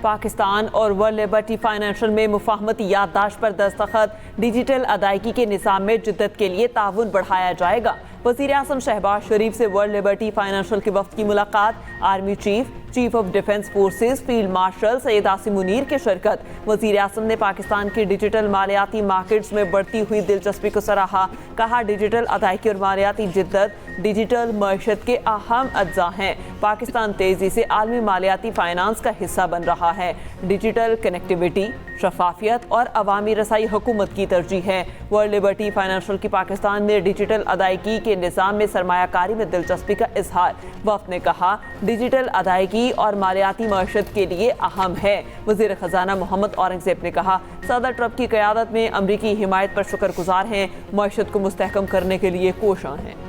पाकिस्तान और world liberty financial में मुफाहमती याददाश्त पर दस्तखत। डिजिटल अदायगी के निज़ाम में जिद्दत के लिए ताउन बढ़ाया जाएगा। वज़ीर आज़म शहबाज शरीफ से वर्ल्ड लिबर्टी फाइनेंशियल के वफ़द की मुलाकात। Army chief of defence forces field marshal Syed Asim Munir की शिरकत। वज़ीर आज़म ने पाकिस्तान की डिजिटल मालियाती मार्केट्स में बढ़ती हुई दिलचस्पी को सराहा। कहा, डिजिटल अदायगी और मालियाती जिद्दत डिजिटल मईशत के अहम अज्जा हैं। पाकिस्तान तेज़ी से आलमी मालियाती फाइनेंस का हिस्सा बन रहा है। डिजिटल कनेक्टिविटी, शफाफियत और अवामी रसाई हुकूमत की तरजीह है। वर्ल्ड लिबर्टी फाइनेंशियल की पाकिस्तान में डिजिटल अदायगी के निज़ाम में सरमायाकारी में दिलचस्पी का इजहार। वफ़द ने कहा, डिजिटल अदायगी और मालियाती मईशत के लिए अहम है। वज़ीर ख़जाना मोहम्मद औरंगज़ेब ने कहा, सदर ट्रंप की क़यादत में अमरीकी हिमायत पर शुक्रगुजार हैं। मईशत को मुस्तहकम करने के लिए कोशां हैं।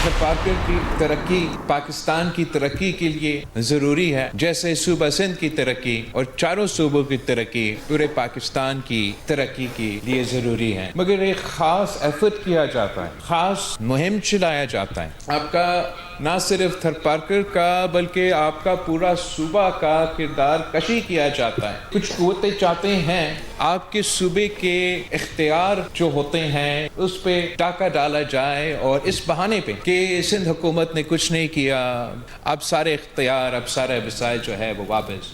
पाकिस्तान की तरक्की पाकिस्तान की तरक्की के लिए ज़रूरी है, जैसे सूबा सिंध की तरक्की और चारों सूबों की तरक्की पूरे पाकिस्तान की तरक्की के लिए ज़रूरी है। मगर एक ख़ास एफर्ट किया जाता है, ख़ास मुहिम चलाया जाता है। आपका ना सिर्फ थरपारकर का बल्कि आपका पूरा सूबा का किरदार कशी किया जाता है। कुछ कुव्वतें चाहते हैं आपके सूबे के इख्तियार जो होते हैं उस पर टाका डाला जाए और इस बहाने पे कि सिंध हुकूमत ने कुछ नहीं किया, अब सारे इख्तियार, अब सारे वसाइल जो है वो वापस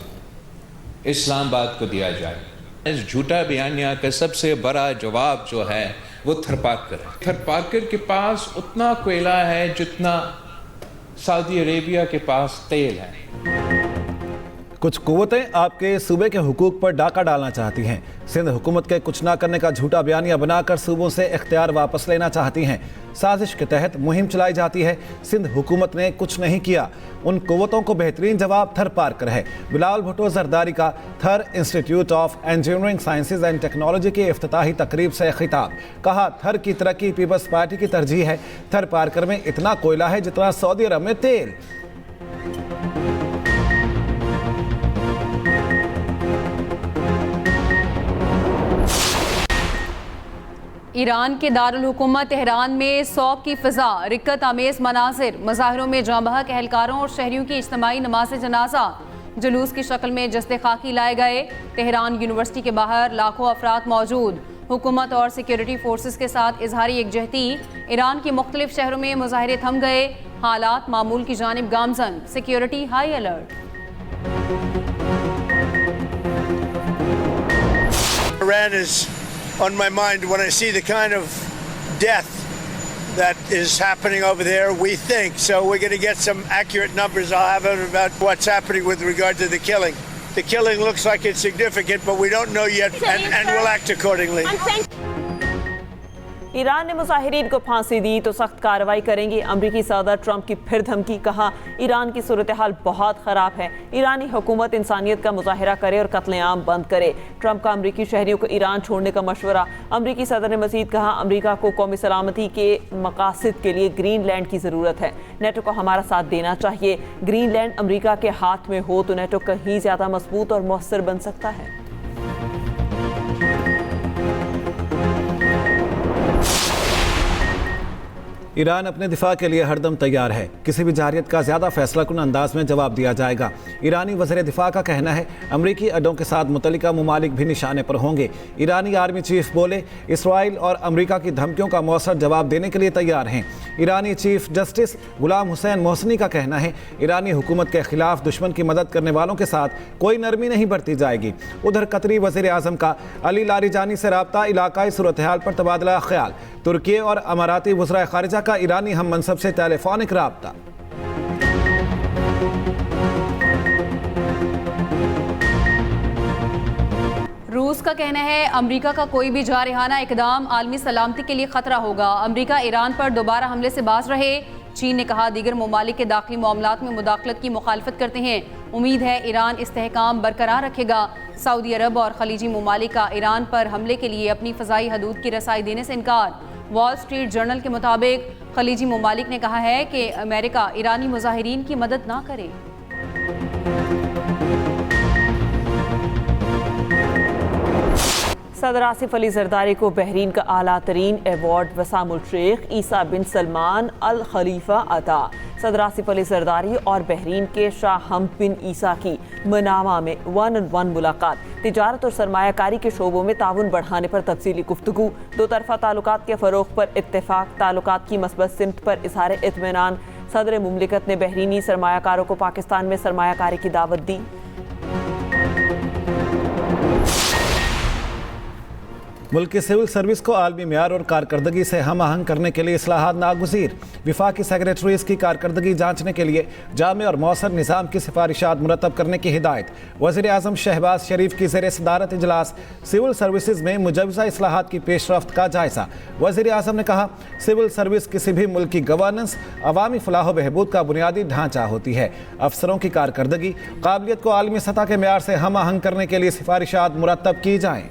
इस्लामाबाद को दिया जाए। इस झूठा बयानिया का सबसे बड़ा जवाब जो है वो थरपारकर है। थरपारकर के पास उतना कोयला है जितना सऊदी अरेबिया के पास तेल है। कुछ कुव्वतें आपके सूबे के हुकूक पर डाका डालना चाहती हैं। सिंध हुकूमत के कुछ ना करने का झूठा बयानिया बनाकर सूबों से इख्तियार वापस लेना चाहती हैं। साजिश के तहत मुहिम चलाई जाती है। सिंध हुकूमत ने कुछ नहीं किया। उन कुव्वतों को बेहतरीन जवाब थरपारकर है। बिलावल भुट्टो जरदारी का थर institute of engineering sciences and technology की इफ्तिताही तकरीब से खिताब। कहा, थर की तरक्की पीपल्स पार्टी की तरजीह है। थरपारकर में इतना कोयला है जितना सऊदी अरब में तेल। ईरान के दारुल हुकूमत तेहरान में सौब की फ़िज़ा, रिक्कत आमेज़ मनाज़िर, मज़ाहिरों में जांबहक एहलकारों और शहरियों की इज्तिमाई नमाज जनाजा, जुलूस की शक्ल में जस्ते खाकी लाए गए। तेहरान यूनिवर्सिटी के बाहर लाखों अफराद मौजूद। हुकूमत और सिक्योरिटी फोर्सेस के साथ इजहारी एकजहती। ईरान के मुख्तलिफ शहरों में मुजाहरे थम गए। हालात मामूल की जानिब गामजन, security high alert. Iran is on my mind when I see the kind of death that is happening over there. We think so. We're going to get some accurate numbers. I'll have it about what's happening with regard to the killing. The killing looks like it's significant, but we don't know yet, and we'll act accordingly. Iran ने मुजाहिरीन को फांसी दी तो सख्त कार्रवाई करेंगे। अमरीकी सदर Trump की फिर धमकी। कहा, ईरान की सूरत हाल बहुत ख़राब है। ईरानी हुकूमत इंसानियत का मुजाहरा करे और कत्लेआम बंद करे। ट्रंप का अमरीकी शहरियों को ईरान छोड़ने का मशवरा। अमरीकी सदर ने मज़ीद कहा, अमरीका को कौमी सलामती के मकासद के लिए ग्रीनलैंड की ज़रूरत है। नेटो को हमारा साथ देना चाहिए। ग्रीनलैंड अमरीका के हाथ में हो तो नेटो कहीं ज़्यादा मजबूत और मौसर बन सकता है। ईरान अपने दिफा के लिए हरदम तैयार है। किसी भी जारियत का ज़्यादा फैसलाकुन अंदाज में जवाब दिया जाएगा। ईरानी वज़ीर दिफा का कहना है, अमरीकी अड्डों के साथ मुतल्लिका ममालिक भी निशाने पर होंगे। ईरानी आर्मी चीफ बोले, इसराइल और अमरीका की धमकियों का मौसर जवाब देने के लिए तैयार हैं। ईरानी चीफ जस्टिस गुलाम हुसैन मोहसनी का कहना है, ईरानी हुकूमत के खिलाफ दुश्मन की मदद करने वालों के साथ कोई नरमी नहीं बरती जाएगी। उधर कतरी वज़ीर आज़म का अली लारिजानी से रब्ता, इलाकाई सूरत हाल पर तबादला ख्याल। तुर्की और अमाराती वज़रा ख़ारिजा का ईरानी हम मनसब से टेलीफोनिक राब्ता। रूस का कहना है, अमरीका का कोई भी जारहाना इकदाम आलमी सलामती के लिए खतरा होगा। अमरीका ईरान पर दोबारा हमले से बाज रहे। चीन ने कहा, दीगर ममालिक के दाखिली मामलात में मुदाखलत की मुखालफत करते हैं। उम्मीद है ईरान इस्तेहकाम बरकरार रखेगा। सऊदी अरब और खलीजी ममालिक का ईरान पर हमले के लिए अपनी फ़ज़ाई हदूद की रसाई देने से इनकार। वॉल स्ट्रीट जर्नल के मुताबिक खलीजी ममालिक ने कहा है कि अमेरिका ईरानी मुजाहिरीन की मदद ना करे। सदर आसिफ अली जरदारी को बहरीन का आला तरीन एवॉर्ड वसामुल शेख ईसा बिन सलमान अल खलीफा अता। सदर आसिफ अली जरदारी और बहरीन के शाह हमद बिन ईसा की मनामा में 1-on-1 मुलाकात। तिजारत और सरमायाकारी के शोबों में ताउन बढ़ाने पर तफसीली गुफ्तगू। दो तरफा ताल्लुकात के फ़रोग़ पर इत्तेफाक। ताल्लुकात की मस्बत सिमत पर इज़हार इत्मीनान। सदर मुमलिकत ने बहरीनी सरमायाकारों को पाकिस्तान में सरमायाकारी की दावत दी। मुल्क की सिविल सर्विस को आलमी म्यार और कारकर्दगी से हम आहंग करने के लिए इस्लाहात नागुज़ीर। विफाकी सेक्रेटरीज़ की कारकर्दगी जांचने के लिए जामे और मौसर निज़ाम की सिफारिशात मुरतब करने की हिदायत। वज़ीर आज़म शहबाज शरीफ की ज़ेर सदारत इजलास सिविल सर्विसेज में मुजवज़ा इस्लाहात की पेशरफ्त का जायज़ा। वज़ीर आज़म ने कहा, सिविल सर्विस किसी भी मुल्क की गवर्नेंस अवामी फलाह बहबूद का बुनियादी ढांचा होती है। अफसरों की कारकर्दगी काबिलियत को आलमी सतह के म्यार से हम आहंग करने के लिए सिफारिशात मुरतब की जाएँ।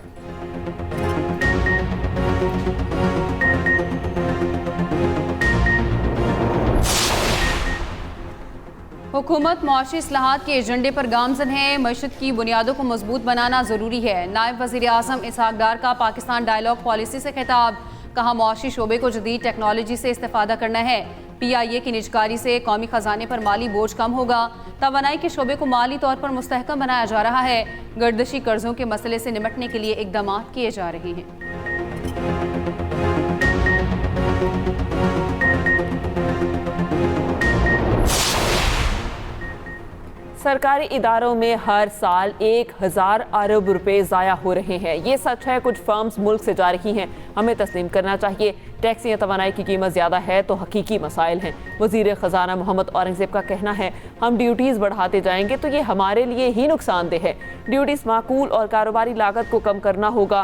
हुकूमत मुआशी इस्लाहात के एजेंडे पर गामजन है। मईशत की बुनियादों को मजबूत बनाना ज़रूरी है। नायब वज़ीर आज़म इसहाक डार का पाकिस्तान डायलॉग पॉलिसी से खिताब। कहा, मुआशी शोबे को जदीद टेक्नोलॉजी से इस्तेफादा करना है। PIA की निजकारी से कौमी ख़जाने पर माली बोझ कम होगा। तवानाई के शोबे को माली तौर पर मुस्तहकम बनाया जा रहा है। गर्दशी कर्जों के मसले से निपटने के लिए इक़दाम किए जा रहे हैं। सरकारी इदारों में हर साल 1000 अरब रुपए ज़ाया हो रहे हैं। ये सच है, कुछ फर्म्स मुल्क से जा रही हैं, हमें तस्लीम करना चाहिए। टैक्स या तवानाई की कीमत ज़्यादा है तो हकीकी मसाइल हैं। वज़ीर ख़जाना मोहम्मद औरंगज़ेब का कहना है, हम ड्यूटीज़ बढ़ाते जाएंगे तो ये हमारे लिए ही नुकसानदेह है। ड्यूटीज़ माकूल और कारोबारी लागत को कम करना होगा।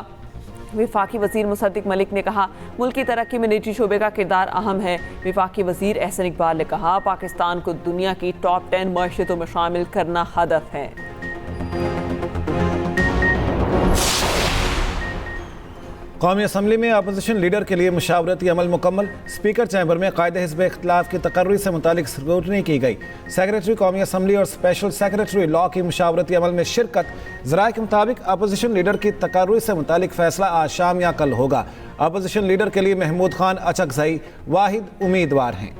विफाकी वज़ीर मुसद्दिक मलिक ने कहा, मुल्क की तरक्की में निजी शोबे का किरदार अहम है। विफाकी वज़ीर एहसन इकबाल ने कहा, पाकिस्तान को दुनिया की टॉप 10 मईशतों में शामिल करना हदफ है। कौमी असम्बली में अपोजिशन लीडर के लिए मुशावरती अमल मुकम्मल। स्पीकर चैम्बर में कायदे हिज़्ब इख्तिलाफ की तकर्री से मुतालिक स्क्रूटनी की गई। सेक्रेटरी कौमी असम्बली और स्पेशल सेक्रेटरी लॉ की मुशावरती अमल में शिरकत। ज़राए के मुताबिक अपोजिशन लीडर की तकर्री से मुतालिक फैसला आज शाम या कल होगा। अपोजिशन लीडर के लिए महमूद खान अचकज़ई वाहिद उम्मीदवार हैं।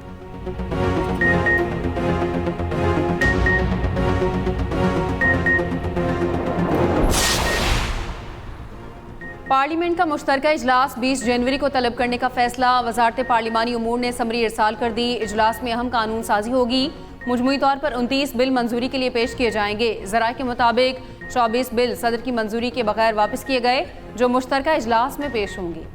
पार्लियामेंट का मुश्तरका इजलास 20 जनवरी को तलब करने का फैसला। वजारत पार्लिमानी उमूर ने समरी इरसाल कर दी। इजलास में अहम कानून साजी होगी। मुजमुई तौर पर 29 बिल मंजूरी के लिए पेश किए जाएंगे। ज़राए के मुताबिक 24 बिल सदर की मंजूरी के बगैर वापस किए गए, जो मुश्तरका इजलास में पेश होंगे।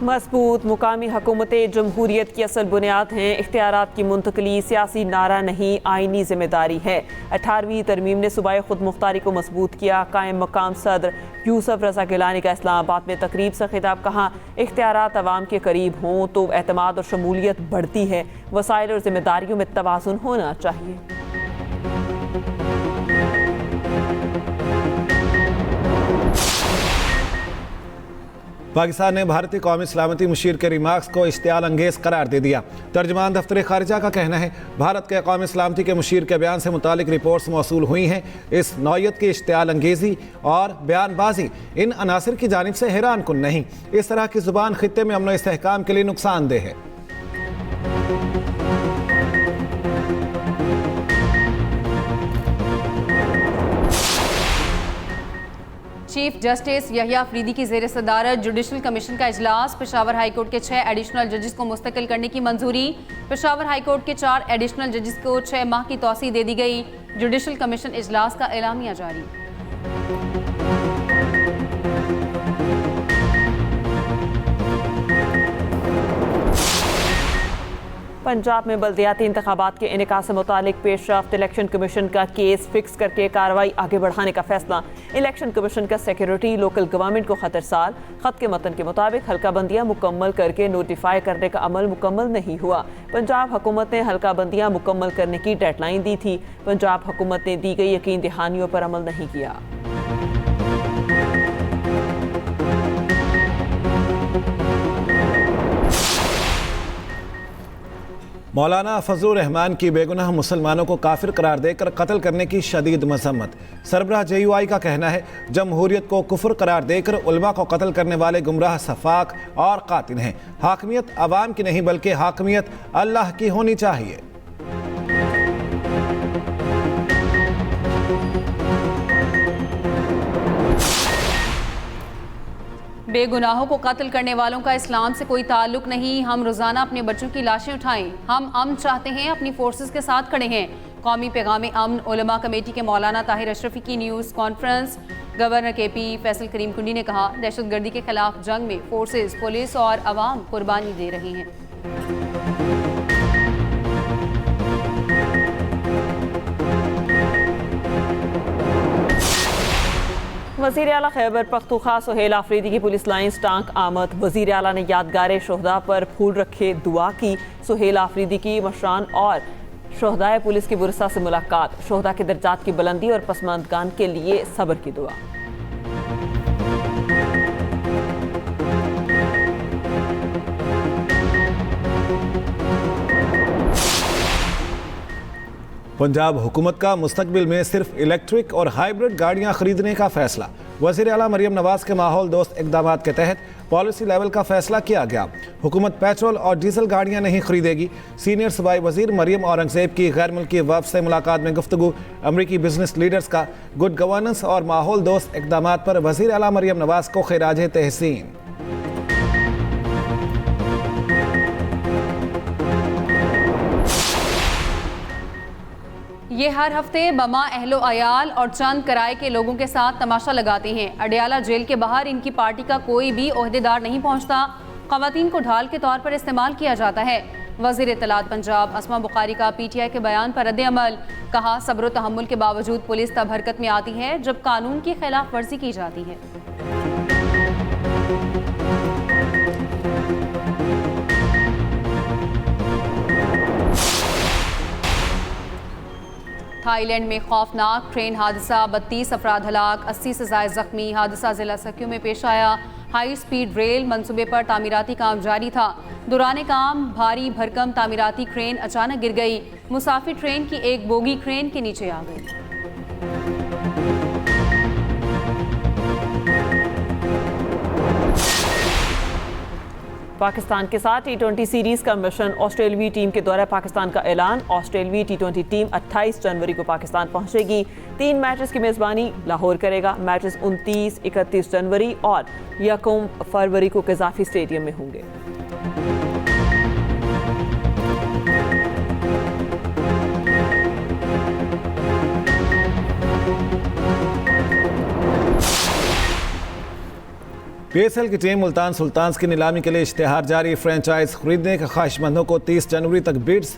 मजबूत मुकामी हुकूमतें जमहूरियत की असल बुनियाद हैं। इख्तियारात की मुंतकली सियासी नारा नहीं, आइनी जिम्मेदारी है। 18वीं तरमीम ने सूबाई खुद मुख्तारी को मजबूत किया। कायम मकाम सदर यूसुफ रज़ा गिलानी का इस्लामाबाद में तकरीब से खिताब। कहा, इख्तियारात अवाम के करीब हों तो एतमाद और शमूलियत बढ़ती है। वसाइल और जिम्मेदारियों में तवाज़ुन होना चाहिए। पाकिस्तान ने भारतीय कौमी सलामती मुशीर के रिमार्क्स को इश्तियाल अंगेज करार दे दिया। तर्जमान दफ्तर खारिजा का कहना है, भारत के कौमी सलामती के मुशीर के बयान से मुतालिक रिपोर्ट्स मौसूल हुई हैं। इस नौयत की इश्तियाल अंगेजी और बयानबाजी इन अनासिर की जानिब से हैरान कुन नहीं। इस तरह की जुबान खित्ते में अमन इस्तेहकाम के लिए नुकसानदेह है। चीफ जस्टिस यहिया अफरीदी की ज़ेर सदारत जुडिशल कमीशन का इजलास। पेशावर हाई कोर्ट के 6 एडिशनल जजेस को मुस्तकिल करने की मंजूरी। पेशावर हाई कोर्ट के 4 एडिशनल जजेस को 6 माह की तौसीह दे दी गई। जुडिशल कमीशन इजलास का एलामिया जारी। पंजाब में बल्दियाती इंतखाबात के इनेका से मुतालिक पेशरफ्त। इलेक्शन कमीशन का केस फिक्स करके कार्रवाई आगे बढ़ाने का फैसला। इलेक्शन कमीशन का सेक्रेटरी लोकल गवर्नमेंट को खतरसाल। खत के मतन के मुताबिक हल्का बंदियाँ मुकम्मल करके नोटिफाई करने का अमल मुकम्मल नहीं हुआ। पंजाब हुकूमत ने हल्का बंदियाँ मुकम्मल करने की डेडलाइन दी थी। पंजाब हुकूमत ने दी गई यकीन दहानियों पर अमल नहीं किया। मौलाना फजलुर रहमान की बेगुनाह मुसलमानों को काफिर करार देकर कत्ल करने की शदीद मजम्मत। सरबराह JUI का कहना है जमहूरियत को कुफ्र करार देकर उलमा को कत्ल करने वाले गुमराह सफाक और कातिल हैं। हाकमियत अवाम की नहीं बल्कि हाकमियत अल्लाह की होनी चाहिए। बेगुनाहों को कत्ल करने वालों का इस्लाम से कोई ताल्लुक नहीं। हम रोज़ाना अपने बच्चों की लाशें उठाएं। हम अमन चाहते हैं, अपनी फोर्सेस के साथ खड़े हैं। कौमी पैगाम अमन उलमा कमेटी के मौलाना ताहिर अशरफी की news conference. Governor KP Faisal Karim Kundi ने कहा दहशतगर्दी के खिलाफ जंग में फोर्सेस, पुलिस और अवाम कुर्बानी दे रही हैं। वज़ीर आला खैबर पख्तूनख्वा सुहेल आफरीदी की पुलिस लाइन्स टांक आमद। वज़ीर आला ने यादगार शोहदा पर फूल रखे दुआ की। सुहेल आफरीदी की मशरान और शोहदाए पुलिस की बुरसा से मुलाकात। शोहदा के दर्जात की बुलंदी और पसमानदगान के लिए सब्र की दुआ। पंजाब हुकूमत का मुस्तकबिल में सिर्फ इलेक्ट्रिक और हाइब्रिड गाड़ियां खरीदने का फैसला। वज़ीर आला मरियम नवाज के माहौल दोस्त इक़दाम के तहत पॉलिसी लेवल का फैसला किया गया। हुकूमत पेट्रोल और डीजल गाड़ियां नहीं खरीदेगी। सीनियर सूबाई वज़ीर मरियम औरंगज़ेब की गैर मुल्की वफ़द से मुलाकात में गुफ्तगू। अमरीकी बिजनेस लीडर्स का गुड गवर्नेंस और माहौल दोस्त इक़दाम पर वज़ीर आला मरियम नवाज को खिराज तहसीन। ये हर हफ्ते बमा अहलो अयाल और चंद किराए के लोगों के साथ तमाशा लगाते हैं। अडियाला जेल के बाहर इनकी पार्टी का कोई भी ओहदेदार नहीं पहुंचता। ख़वातीन को ढाल के तौर पर इस्तेमाल किया जाता है। वज़ीर इत्तलात पंजाब अस्मा बुखारी का PTI के बयान पर रद्द अमल। कहा सब्र व तहम्मुल के बावजूद पुलिस तब हरकत में आती है जब कानून की खिलाफ वर्जी की जाती है। थाईलैंड में खौफनाक ट्रेन हादसा, 32 अफराद हलाक, 80 से ज़ायद जख्मी। हादसा जिला सक्यू में पेश आया। हाई स्पीड रेल मंसूबे पर तामीराती काम जारी था। दौरान काम भारी भरकम तामीराती क्रेन अचानक गिर गई। मुसाफिर ट्रेन की एक बोगी क्रेन के नीचे आ गई। पाकिस्तान के साथ T20 सीरीज का मिशन। ऑस्ट्रेलवी टीम के दौरे पाकिस्तान का ऐलान। ऑस्ट्रेलवी T20 टीम 28 जनवरी को पाकिस्तान पहुंचेगी। 3 मैचेस की मेज़बानी लाहौर करेगा। मैचेस 29, 31 जनवरी और 1 फरवरी को कज़ाफी स्टेडियम में होंगे। PSL की टीम मुल्तान सुल्तान्स की नीलामी के लिए इश्तिहार जारी। फ्रेंचाइज खरीदने के ख्वाहिशमंदों को 30 जनवरी तक बिड्स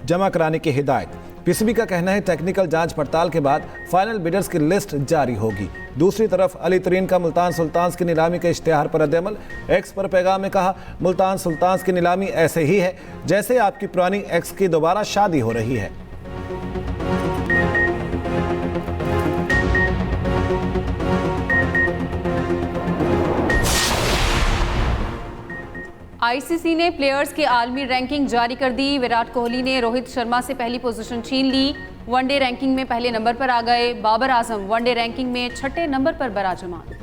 जमा कराने की हिदायत। PCB का कहना है टेक्निकल जांच पड़ताल के बाद फाइनल बिडर्स की लिस्ट जारी होगी। दूसरी तरफ अली तरीन का मुल्तान सुल्तान्स की नीलामी के इश्तिहार पर रद्द-ए-अमल। एक्स पर पैगाम में कहा मुल्तान सुल्तान्स की नीलामी ऐसे ही है जैसे आपकी पुरानी एक्स की दोबारा शादी हो रही है। ICC ने प्लेयर्स की आलमी रैंकिंग जारी कर दी। विराट कोहली ने रोहित शर्मा से पहली पोजीशन छीन ली। वनडे रैंकिंग में पहले नंबर पर आ गए। बाबर आजम वनडे रैंकिंग में 6ठे नंबर पर बराजमान।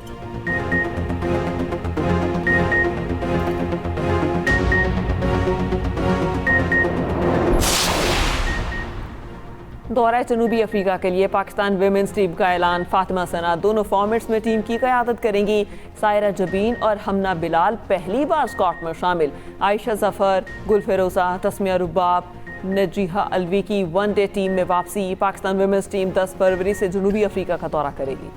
दौरा जनूबी अफ्रीका के लिए पाकिस्तान विमेंस टीम का ऐलान। फातिमा सना दोनों फॉर्मेट्स में टीम की क़यादत करेंगी। सायरा जबीन और हमना बिलाल पहली बार स्क्वाड में शामिल। आयशा जफर, गुलफिरोजा, तस्मिया रुबाब, नजीहा अलवी की वनडे टीम में वापसी। पाकिस्तान विमेंस टीम 10 फरवरी से जनूबी अफ्रीका का दौरा करेगी।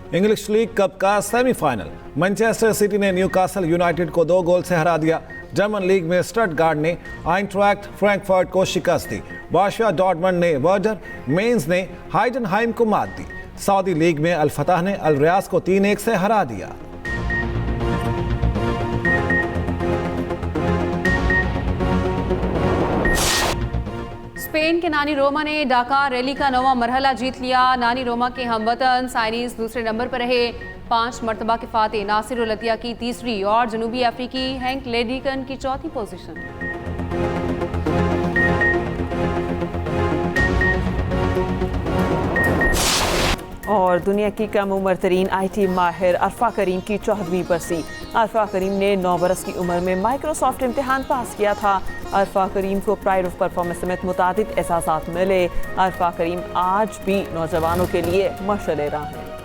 इंग्लिश लीग कप का सेमीफाइनल। मैनचेस्टर सिटी ने न्यूकासल यूनाइटेड को 2 गोल से हरा दिया। जर्मन लीग में स्टटगार्ड ने आइंट्रैक्ट फ्रैंकफर्ट को शिकस्त दी। बोरुसिया डॉर्टमंड ने वर्डर मेंस ने हाइडेनहाइम को मात दी। सऊदी लीग में अल फतह ने अल रियाज को 3-1 से हरा दिया। स्पेन के नानी रोमा ने डाका रैली का 9वां मरहला जीत लिया। नानी रोमा के हमवतन साइनीज दूसरे नंबर पर रहे। 5 मरतबा किफ़ात नासिर उल अतिया की तीसरी और जनूबी अफ्रीकी हैंक लेडीकन की चौथी पोजीशन। और दुनिया की कम उम्र तरीन IT माहिर अरफा करीम की 14वीं बरसी। अरफा करीम ने 9 बरस की उम्र में माइक्रोसॉफ्ट इम्तिहान पास किया था। अरफा करीम को प्राइड ऑफ परफॉर्मेंस समेत मुतादिद एहसासात मिले। अरफा करीम आज भी नौजवानों के लिए मशअल राह है।